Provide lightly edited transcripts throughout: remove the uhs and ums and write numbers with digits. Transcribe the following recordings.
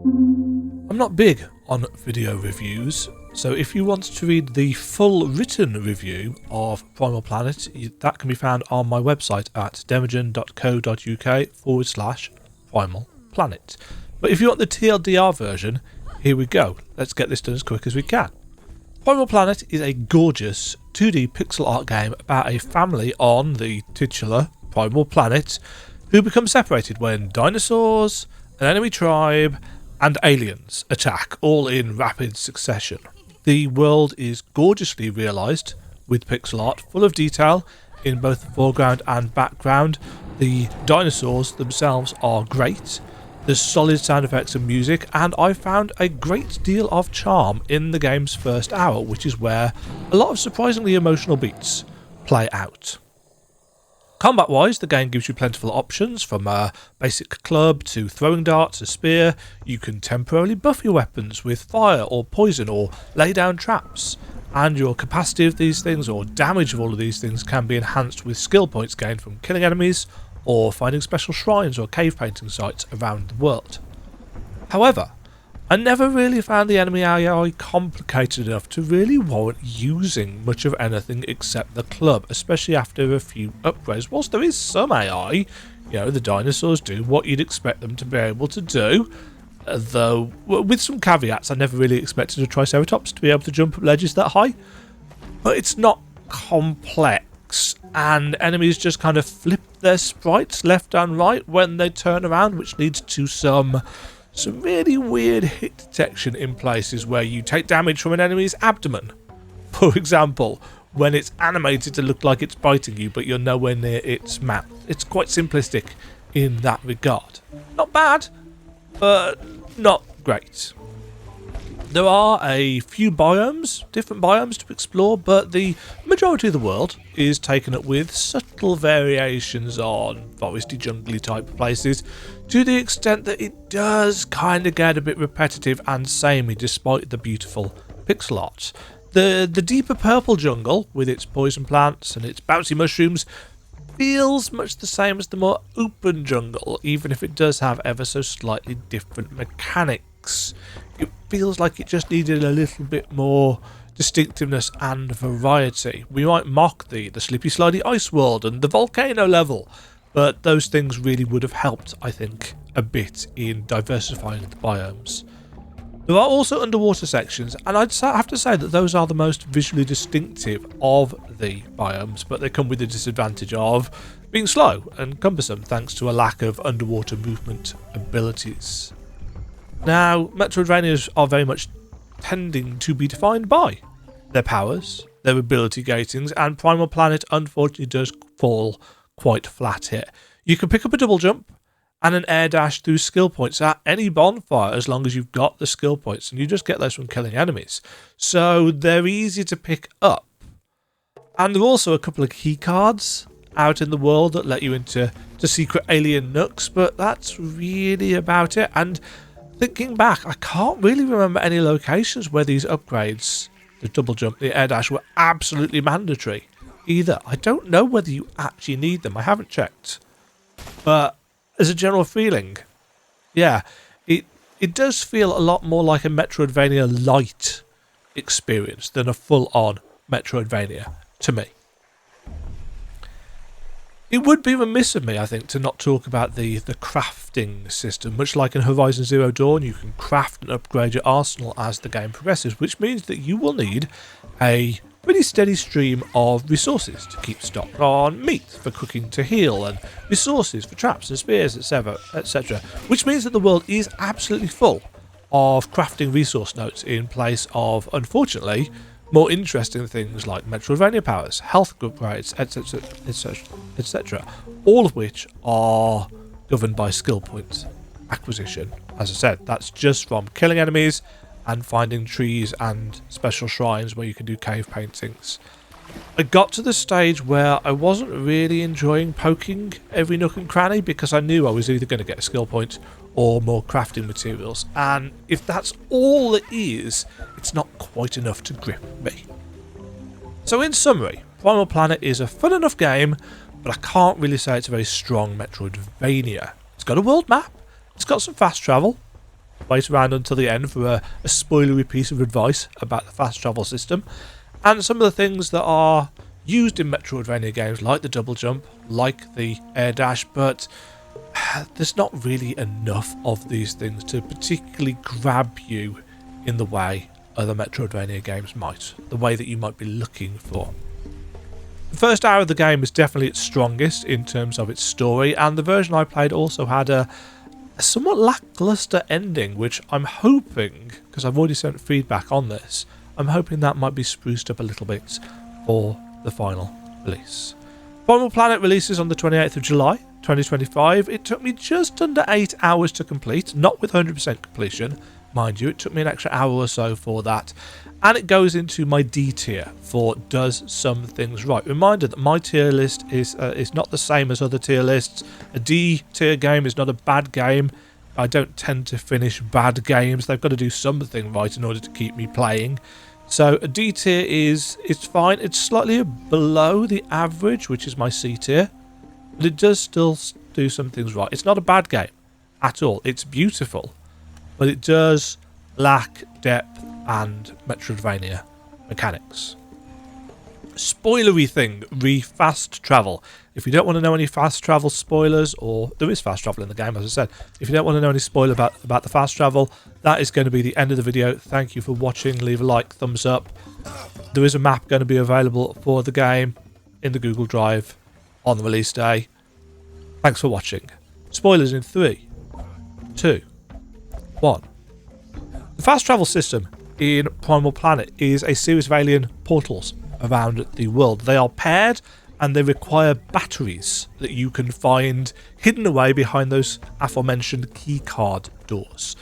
I'm not big on video reviews, so if you want to read the full written review of Primal Planet, that can be found on my website at demajen.co.uk/Primal Planet. But if you want the TLDR version, here we go. Let's get this done as quick as we can. Primal Planet is a gorgeous 2D pixel art game about a family on the titular Primal Planet who become separated when dinosaurs, an enemy tribe, and aliens attack, all in rapid succession. The world is gorgeously realised with pixel art, full of detail in both the foreground and background. The dinosaurs themselves are great. There's solid sound effects and music, and I found a great deal of charm in the game's first hour, which is where a lot of surprisingly emotional beats play out. Combat wise, the game gives you plentiful options, from a basic club to throwing darts, a spear. You can temporarily buff your weapons with fire or poison or lay down traps, and your capacity of these things or damage of all of these things can be enhanced with skill points gained from killing enemies or finding special shrines or cave painting sites around the world. However, I never really found the enemy AI complicated enough to really warrant using much of anything except the club, especially after a few upgrades. Whilst there is some AI, the dinosaurs do what you'd expect them to be able to do, though with some caveats. I never really expected a Triceratops to be able to jump up ledges that high, but it's not complex. And enemies just kind of flip their sprites left and right when they turn around, which leads to some really weird hit detection in places where you take damage from an enemy's abdomen. For example, when it's animated to look like it's biting you, but you're nowhere near its mouth. It's quite simplistic in that regard. Not bad, but not great. There are a few different biomes to explore, but the majority of the world is taken up with subtle variations on foresty, jungly type places, to the extent that it does kind of get a bit repetitive and samey despite the beautiful pixel art. The deeper purple jungle, with its poison plants and its bouncy mushrooms, feels much the same as the more open jungle, even if it does have ever so slightly different mechanics. It feels like it just needed a little bit more distinctiveness and variety. We might mock the slippy slidey ice world and the volcano level, but those things really would have helped, I think, a bit in diversifying the biomes. There are also underwater sections, and I'd have to say that those are the most visually distinctive of the biomes, but they come with the disadvantage of being slow and cumbersome thanks to a lack of underwater movement abilities. Now, Metroidvanias are very much tending to be defined by their powers, their ability gatings, and Primal Planet unfortunately does fall quite flat here. You can pick up a double jump and an air dash through skill points at any bonfire as long as you've got the skill points, and you just get those from killing enemies. So they're easy to pick up. And there are also a couple of key cards out in the world that let you into secret alien nooks, but that's really about it. And thinking back, I can't really remember any locations where these upgrades, the double jump, the air dash, were absolutely mandatory either. I don't know whether you actually need them. I haven't checked. But as a general feeling, yeah, it does feel a lot more like a Metroidvania-lite experience than a full-on Metroidvania to me. It would be remiss of me, I think, to not talk about the crafting system. Much like in Horizon Zero Dawn, you can craft and upgrade your arsenal as the game progresses, which means that you will need a pretty steady stream of resources to keep stocked on meat for cooking to heal, and resources for traps and spears, etc. Which means that the world is absolutely full of crafting resource nodes in place of, unfortunately, more interesting things like Metroidvania powers, health upgrades, etc., all of which are governed by skill point acquisition. As I said, that's just from killing enemies and finding trees and special shrines where you can do cave paintings. I got to the stage where I wasn't really enjoying poking every nook and cranny because I knew I was either going to get a skill point or more crafting materials, and if that's all it is, it's not quite enough to grip me. So in summary, Primal Planet is a fun enough game, but I can't really say it's a very strong Metroidvania. It's got a world map, it's got some fast travel, wait around until the end for a spoilery piece of advice about the fast travel system, and some of the things that are used in metroidvania games like the double jump, like the air dash, but there's not really enough of these things to particularly grab you in the way other metroidvania games might, the way that you might be looking for. The first hour of the game is definitely its strongest in terms of its story, and the version I played also had a somewhat lackluster ending, which I'm hoping, because I've already sent feedback on this, I'm hoping that might be spruced up a little bit for the final release. Primal Planet releases on the 28th of July 2025. It took me just under 8 hours to complete, not with 100% completion, mind you. It took me an extra hour or so for that, and it goes into my D tier for does some things right. Reminder that my tier list is not the same as other tier lists. A D tier game is not a bad game. I don't tend to finish bad games. They've got to do something right in order to keep me playing. So a D tier it's fine. It's slightly below the average, which is my C tier, but it does still do some things right. It's not a bad game at all. It's beautiful, but it does lack depth and metroidvania mechanics. Spoilery thing, fast travel. If you don't want to know any fast travel spoilers, or there is fast travel in the game, as I said, if you don't want to know any spoiler about the fast travel, that is going to be the end of the video. Thank you for watching. Leave a like, thumbs up. There is a map going to be available for the game in the Google Drive on the release day. Thanks for watching. Spoilers in 3, 2, 1. The fast travel system in Primal Planet is a series of alien portals around the world. They are paired and they require batteries that you can find hidden away behind those aforementioned keycard doors.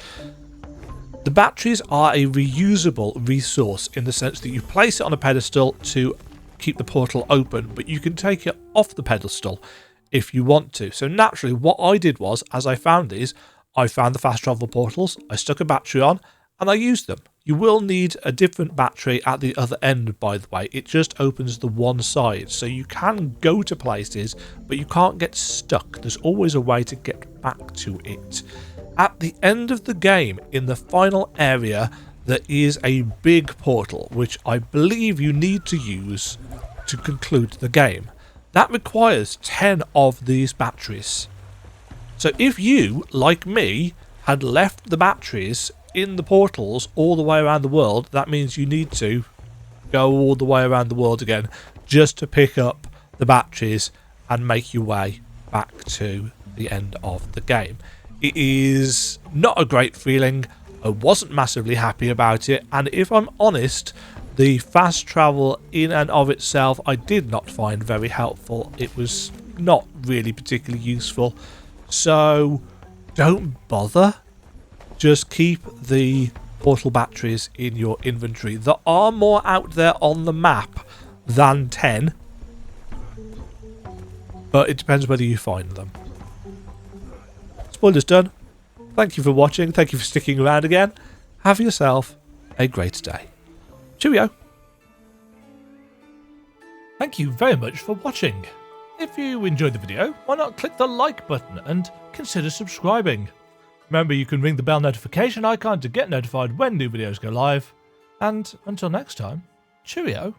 The batteries are a reusable resource in the sense that you place it on a pedestal to keep the portal open, but you can take it off the pedestal if you want to. So naturally, what I did was, as I found these, I found the fast travel portals, I stuck a battery on, and I used them. You will need a different battery at the other end, by the way. It just opens the one side, so you can go to places, but you can't get stuck. There's always a way to get back to it. At the end of the game, in the final area, there is a big portal, which I believe you need to use to conclude the game. That requires 10 of these batteries. So if you, like me, had left the batteries in the portals all the way around the world, that means you need to go all the way around the world again just to pick up the batteries and make your way back to the end of the game. It is not a great feeling. I wasn't massively happy about it, and if I'm honest, the fast travel in and of itself I did not find very helpful. It was not really particularly useful, so don't bother. Just keep the portal batteries in your inventory. There are more out there on the map than 10, but it depends whether you find them. Spoilers done. Thank you for watching. Thank you for sticking around again. Have yourself a great day. Cheerio. Thank you very much for watching. If you enjoyed the video, why not click the like button and consider subscribing. Remember, you can ring the bell notification icon to get notified when new videos go live. And until next time, cheerio.